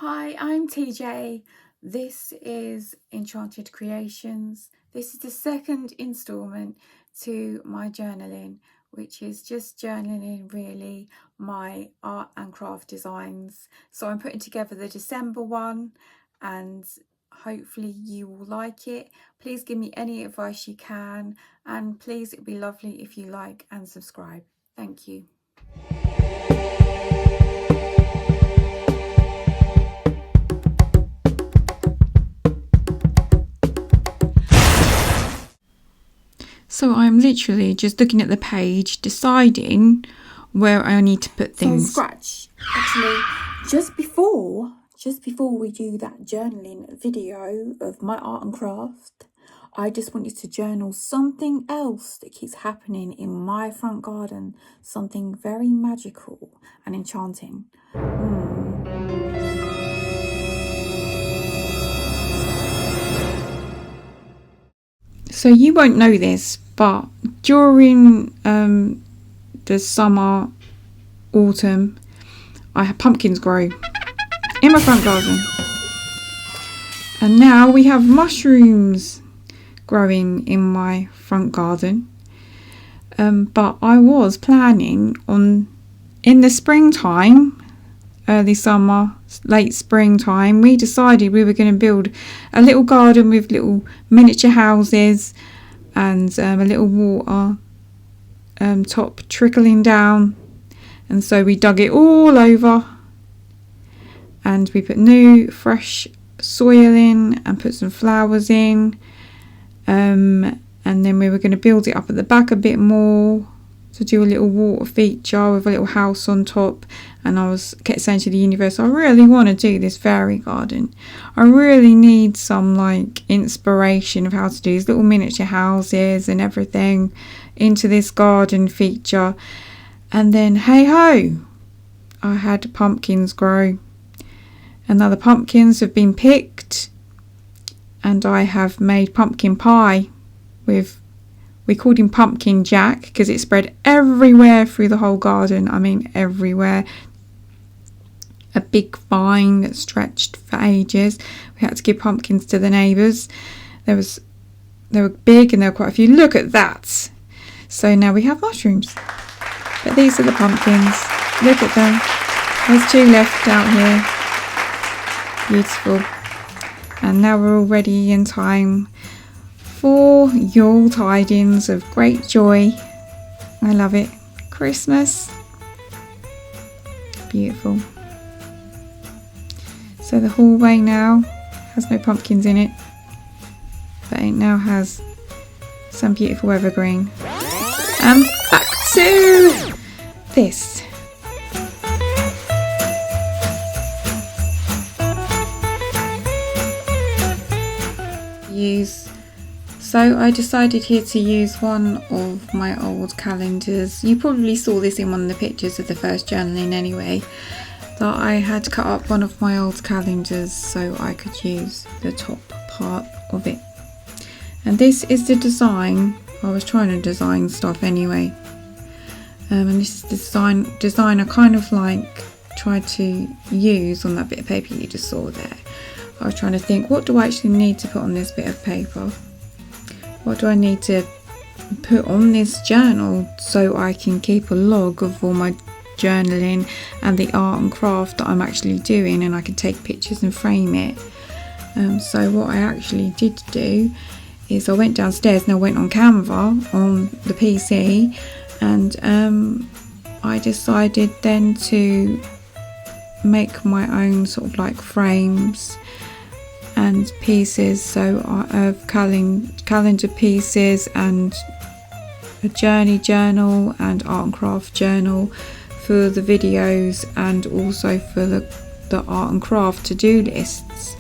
Hi, I'm TJ. This is Enchanted Creations. This is the second instalment to my journaling, which is just journaling really my art and craft designs. So I'm putting together the December one and hopefully you will like it. Please give me any advice you can, and please, it'd be lovely if you like and subscribe. Thank you. So I'm literally just looking at the page, deciding where I need to put things. From scratch. Actually, just before we do that journaling video of my art and craft, I just wanted to journal something else that keeps happening in my front garden, something very magical and enchanting. So you won't know this, but during the summer, autumn, I had pumpkins grow in my front garden. And now we have mushrooms growing in my front garden. But I was planning on, in the springtime, early summer, late springtime, we decided we were going to build a little garden with little miniature houses and a little water top trickling down. And so we dug it all over and we put new fresh soil in and put some flowers in, and then we were going to build it up at the back a bit more to do a little water feature with a little house on top. And I kept saying to the universe, I really want to do this fairy garden. I really need some inspiration of how to do these little miniature houses and everything into this garden feature. And then hey ho, I had pumpkins grow. And now the pumpkins have been picked and I have made pumpkin pie with, we called him Pumpkin Jack because it spread everywhere through the whole garden. I mean everywhere. A big vine that stretched for ages. We had to give pumpkins to the neighbours. They were big and there were quite a few. Look at that. So now we have mushrooms. But these are the pumpkins. Look at them. There's two left out here. Beautiful. And now we're all ready in time for Yule tidings of great joy. I love it. Christmas. Beautiful. So the hallway now has no pumpkins in it, but it now has some beautiful evergreen. And back to this. So I decided here to use one of my old calendars. You probably saw this in one of the pictures of the first journaling anyway, that I had cut up one of my old calendars so I could use the top part of it. And this is the design. I was trying to design stuff anyway. And this is the design I kind of tried to use on that bit of paper you just saw there. I was trying to think, what do I actually need to put on this bit of paper? What do I need to put on this journal so I can keep a log of all my journaling and the art and craft that I'm actually doing, and I can take pictures and frame it. So what I actually did do is I went downstairs and I went on Canva on the PC, and I decided then to make my own sort of frames and pieces. So I have calendar pieces and a journey journal and art and craft journal for the videos, and also for the art and craft to-do lists,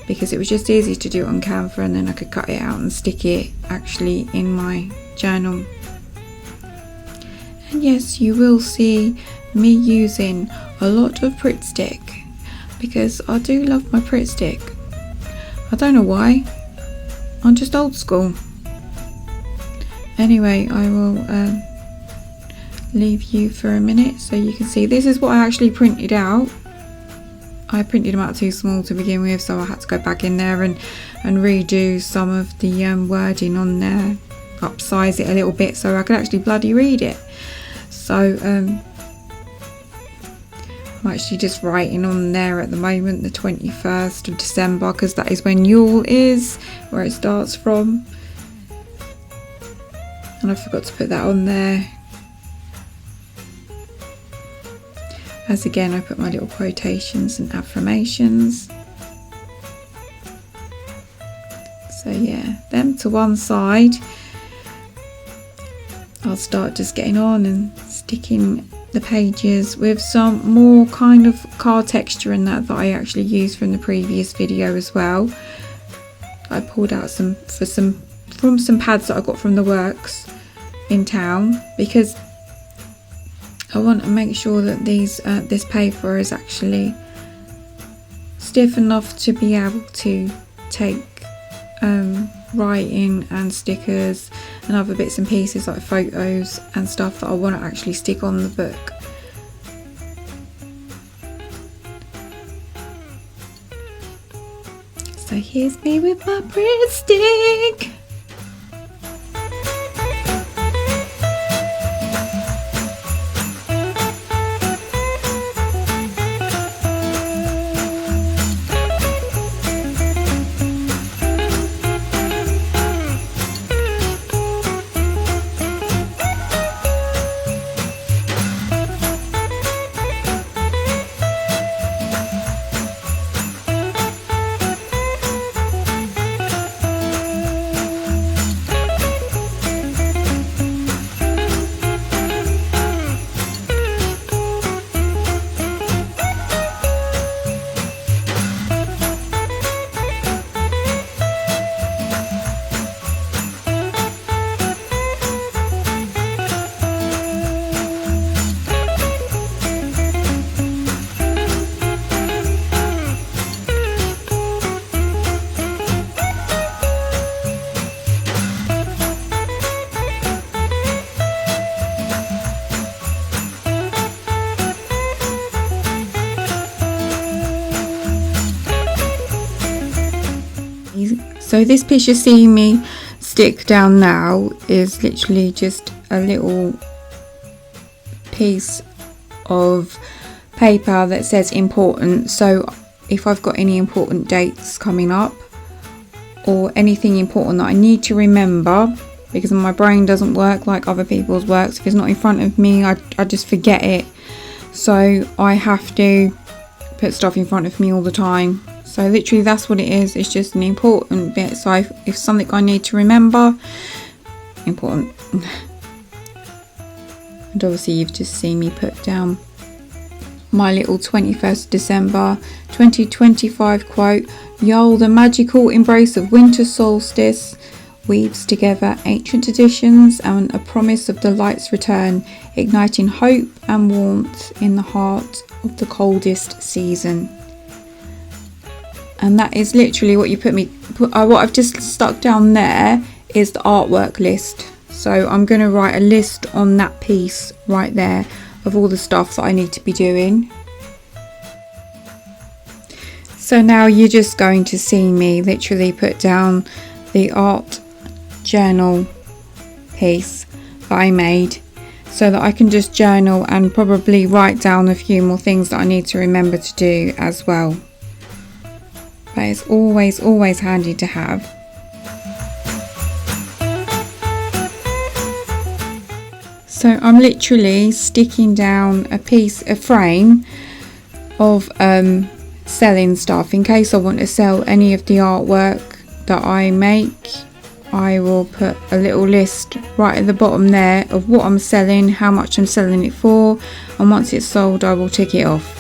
because it was just easy to do it on Canva and then I could cut it out and stick it actually in my journal. And yes, you will see me using a lot of Pritt-stick because I do love my Pritt-stick. I don't know why, I'm just old school. Anyway, I will leave you for a minute so you can see. This is what I actually printed out. I printed them out too small to begin with, so I had to go back in there and redo some of the wording on there, upsize it a little bit so I could actually bloody read it. So I'm actually just writing on there at the moment the 21st of December, because that is when Yule is, where it starts from, and I forgot to put that on there. As again, I put my little quotations and affirmations. So yeah, them to one side. I'll start just getting on and sticking the pages with some more kind of card texture and that I actually used from the previous video as well. I pulled out some pads that I got from the works in town, because I want to make sure that this paper is actually stiff enough to be able to take writing and stickers and other bits and pieces like photos and stuff that I want to actually stick on the book. So here's me with my Pritt-stick. So this piece you see me stick down now is literally just a little piece of paper that says important. So if I've got any important dates coming up or anything important that I need to remember, because my brain doesn't work like other people's works. If it's not in front of me, I just forget it. So I have to put stuff in front of me all the time. So literally that's what it is. It's just an important bit. So if something I need to remember, important. And obviously you've just seen me put down my little 21st December 2025 quote. Yule, the magical embrace of winter solstice, weaves together ancient traditions and a promise of the light's return, igniting hope and warmth in the heart of the coldest season. And that is literally what you what I've just stuck down there is the artwork list. So I'm going to write a list on that piece right there of all the stuff that I need to be doing. So now you're just going to see me literally put down the art journal piece that I made, so that I can just journal and probably write down a few more things that I need to remember to do as well. But it's always handy to have. So I'm literally sticking down a frame of selling stuff in case I want to sell any of the artwork that I make. I will put a little list right at the bottom there of what I'm selling, how much I'm selling it for, and once it's sold I will tick it off.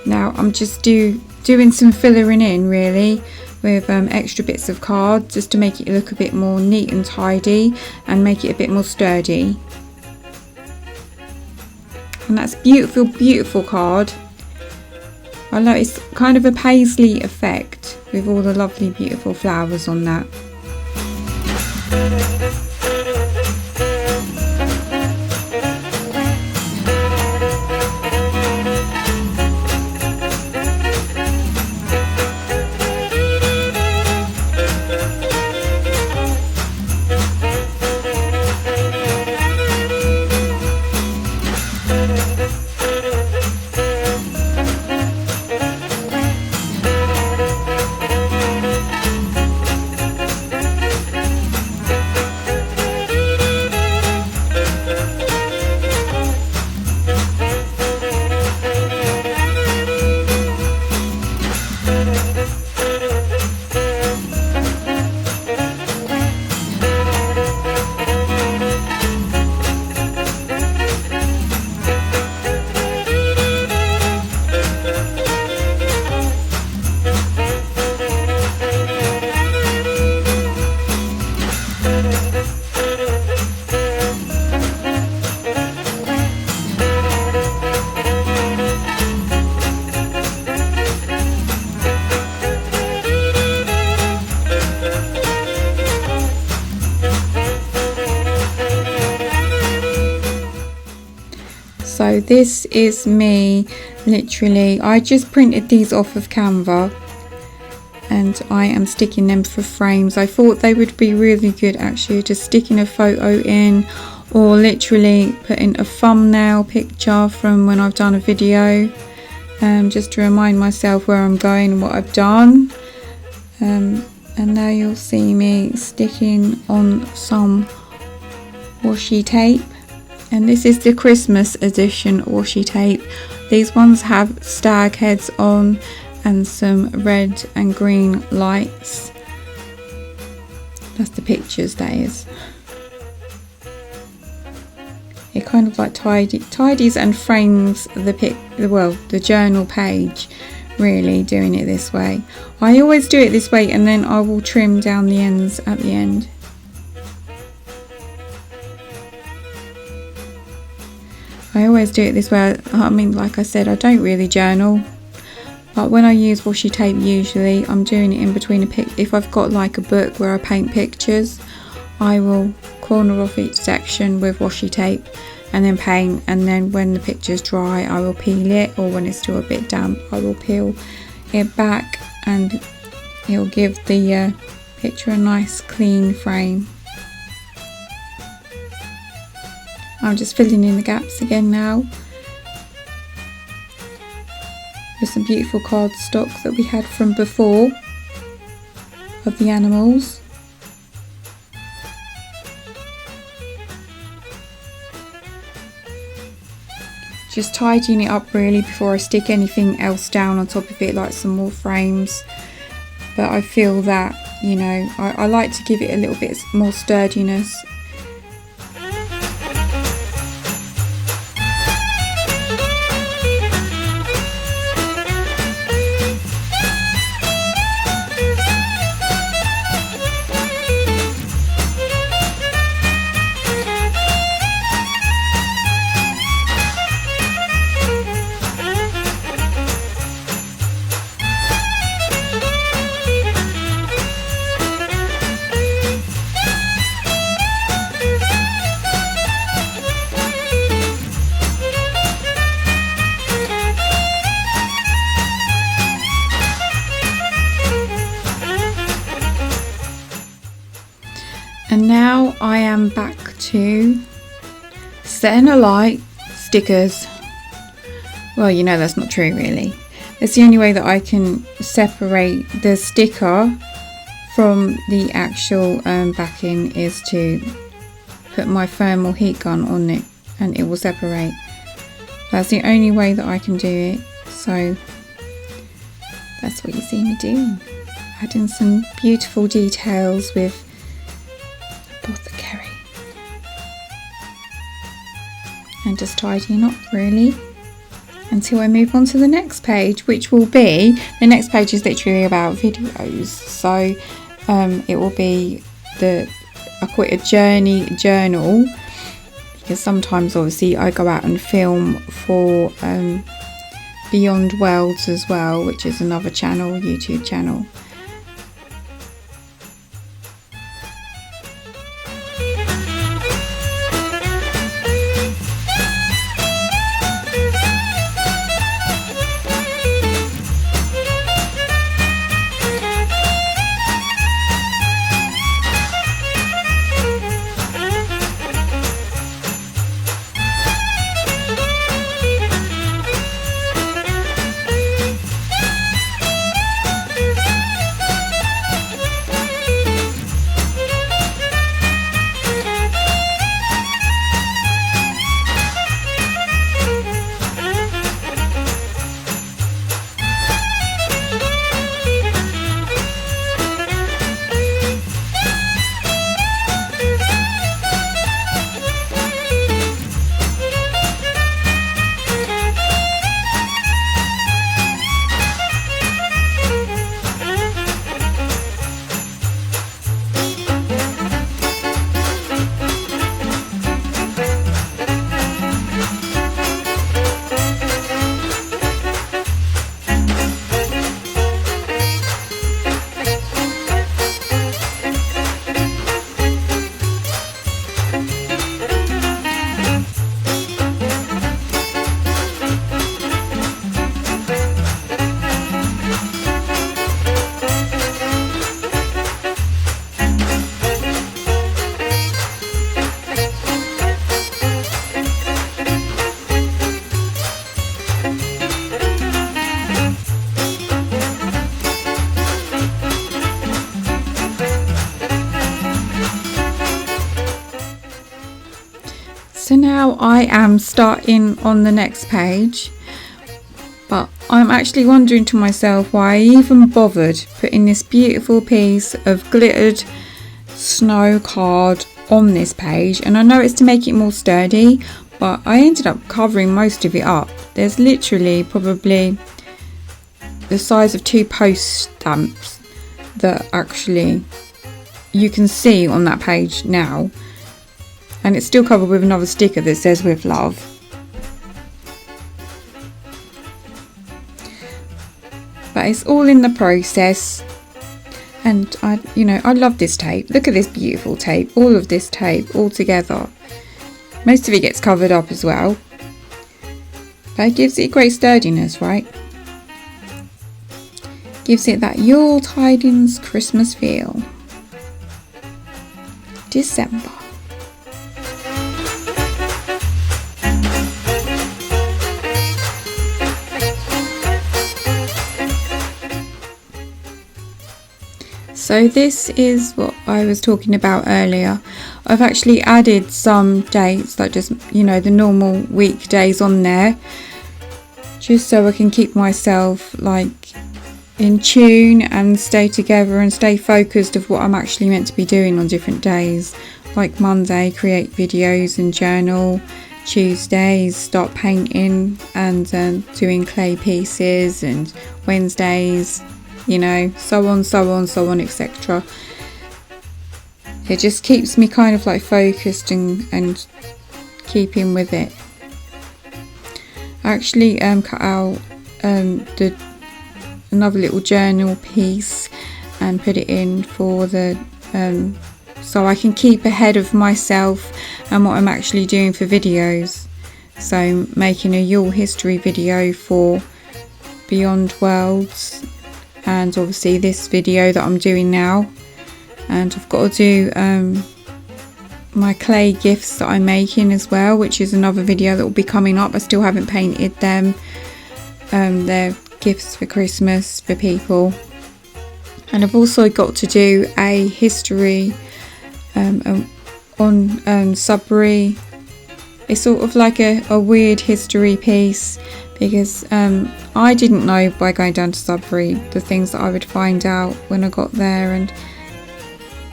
Now I'm just doing some fillering in really with extra bits of card just to make it look a bit more neat and tidy and make it a bit more sturdy. And that's beautiful card. I love it's kind of a paisley effect with all the lovely beautiful flowers on that. So this is me, literally, I just printed these off of Canva and I am sticking them for frames. I thought they would be really good actually, just sticking a photo in, or literally putting a thumbnail picture from when I've done a video, just to remind myself where I'm going and what I've done. And now you'll see me sticking on some washi tape, and this is the Christmas edition washi tape. These ones have stag heads on and some red and green lights. That's the pictures, that is. It kind of like tidies and frames the journal page, really, doing it this way. I always do it this way and then I will trim down the ends at the end. I always do it this way. I mean, like I said, I don't really journal, but when I use washi tape, usually I'm doing it in between if I've got like a book where I paint pictures, I will corner off each section with washi tape and then paint, and then when the picture's dry I will peel it, or when it's still a bit damp I will peel it back, and it'll give the picture a nice clean frame. I'm just filling in the gaps again now with some beautiful cardstock that we had from before of the animals. Just tidying it up really before I stick anything else down on top of it, like some more frames. But I feel that, you know, I like to give it a little bit more sturdiness. And now I am back to setting alight stickers. Well, you know that's not true really. It's the only way that I can separate the sticker from the actual backing is to put my thermal heat gun on it and it will separate. That's the only way that I can do it. So that's what you see me doing. Adding some beautiful details with apothecary and just tidying up really until I move on to the next page, which will be, the next page is literally about videos, so it will be I call it a journey journal, because sometimes obviously I go out and film for Beyond Worlds as well, which is another channel, YouTube channel. now I am starting on the next page, but I'm actually wondering to myself why I even bothered putting this beautiful piece of glittered snow card on this page. And I know it's to make it more sturdy, but I ended up covering most of it up. There's literally probably the size of 2 post stamps that actually you can see on that page now, and it's still covered with another sticker that says "with love." But it's all in the process, and I love this tape. Look at this beautiful tape, all of this tape all together. Most of it gets covered up as well, but it gives it great sturdiness, right? Gives it that Yule Tidings Christmas feel. December. So this is what I was talking about earlier. I've actually added some dates, like just, the normal weekdays on there, just so I can keep myself like in tune and stay together and stay focused of what I'm actually meant to be doing on different days. Like Monday, create videos and journal. Tuesdays, start painting and doing clay pieces, and Wednesdays, so on, etc. It just keeps me kind of like focused and keeping with it. I actually cut out another little journal piece and put it in for the so I can keep ahead of myself and what I'm actually doing for videos. So making a Yule history video for Beyond Worlds, and obviously this video that I'm doing now, and I've got to do my clay gifts that I'm making as well, which is another video that will be coming up. I still haven't painted them. They're gifts for Christmas for people. And I've also got to do a history on Sudbury. It's sort of like a weird history piece, because I didn't know by going down to Sudbury the things that I would find out when I got there, and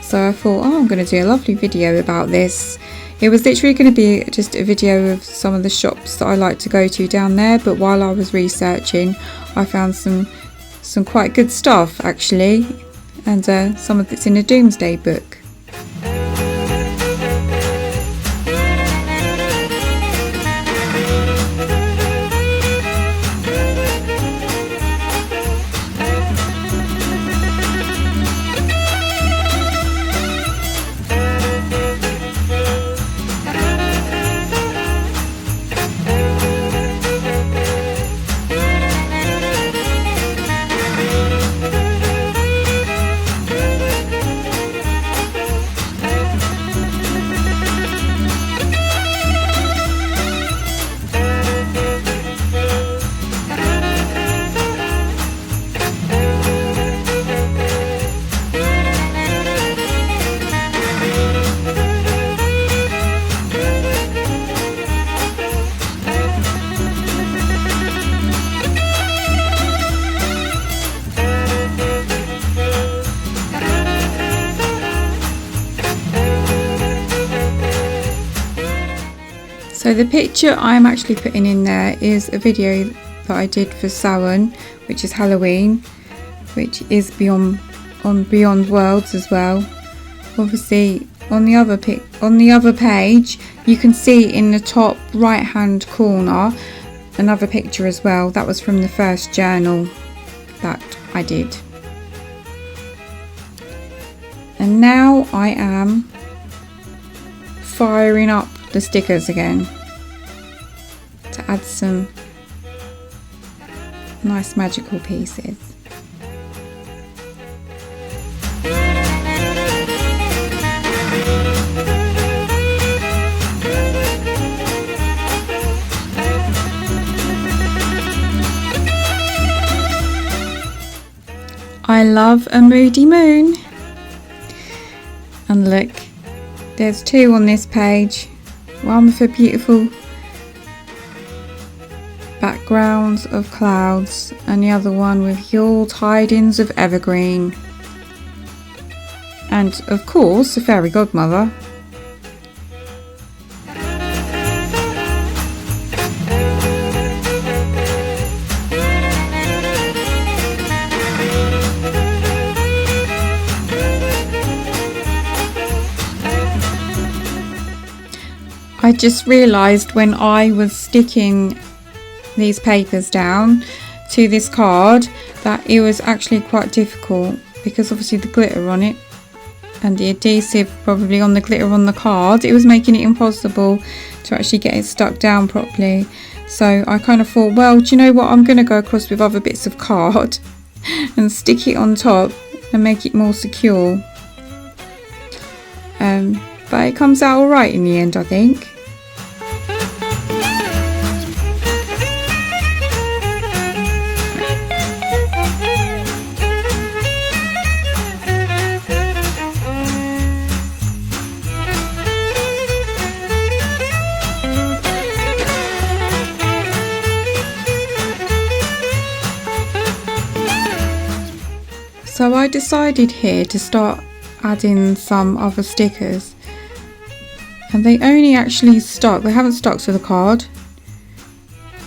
so I thought, I'm going to do a lovely video about this. It was literally going to be just a video of some of the shops that I like to go to down there, but while I was researching I found some quite good stuff actually, and some of it's in a Doomsday book. So the picture I'm actually putting in there is a video that I did for Samhain, which is Halloween, which is Beyond Worlds as well. Obviously on the other page you can see in the top right hand corner another picture as well. That was from the first journal that I did. And now I am firing up the stickers again to add some nice magical pieces. I love a moody moon. And look, there's two on this page. One with a beautiful backgrounds of clouds and the other one with Yule tidings of evergreen. And of course the fairy godmother. I just realised when I was sticking these papers down to this card that it was actually quite difficult, because obviously the glitter on it and the adhesive probably on the glitter on the card, it was making it impossible to actually get it stuck down properly. So I kind of thought, well, do you know what, I'm going to go across with other bits of card and stick it on top and make it more secure. But it comes out alright in the end, I think. So I decided here to start adding some other stickers, and they only actually stuck, they haven't stuck to the card.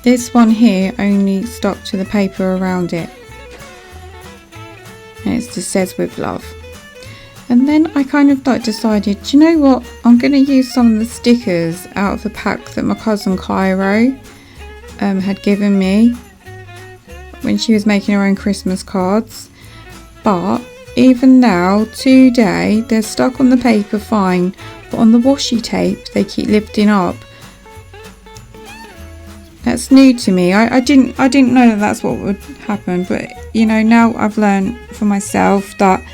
This one here only stuck to the paper around it, and it just says with love. And then I kind of like decided, do you know what, I'm going to use some of the stickers out of the pack that my cousin Cairo had given me when she was making her own Christmas cards. But even now, today, they're stuck on the paper fine, but on the washi tape they keep lifting up. That's new to me. I didn't know that that's what would happen, but you know, now I've learned for myself that,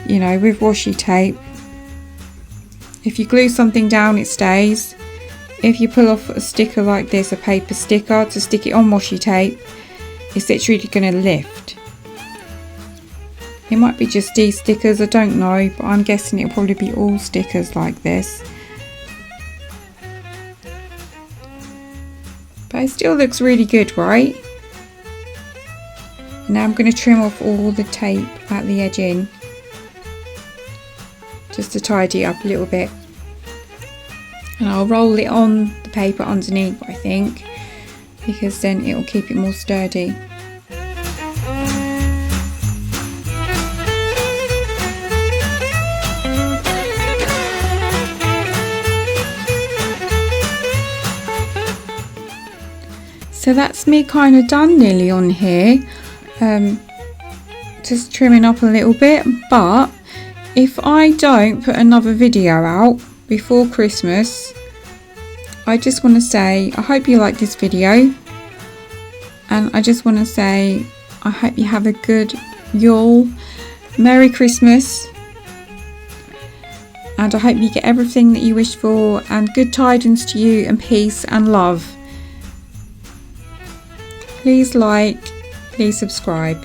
you know, with washi tape, if you glue something down it stays. If you pull off a sticker like this, a paper sticker, to stick it on washi tape, it's literally going to lift. It might be just these stickers, I don't know, but I'm guessing it'll probably be all stickers like this. But it still looks really good, right? And now I'm going to trim off all the tape at the edging, just to tidy up a little bit. And I'll roll it on the paper underneath, I think, because then it will keep it more sturdy. So that's me kind of done nearly on here, just trimming up a little bit. But if I don't put another video out before Christmas, I just want to say I hope you like this video, and I just want to say I hope you have a good Yule, Merry Christmas, and I hope you get everything that you wish for, and good tidings to you, and peace and love. Please like, please subscribe.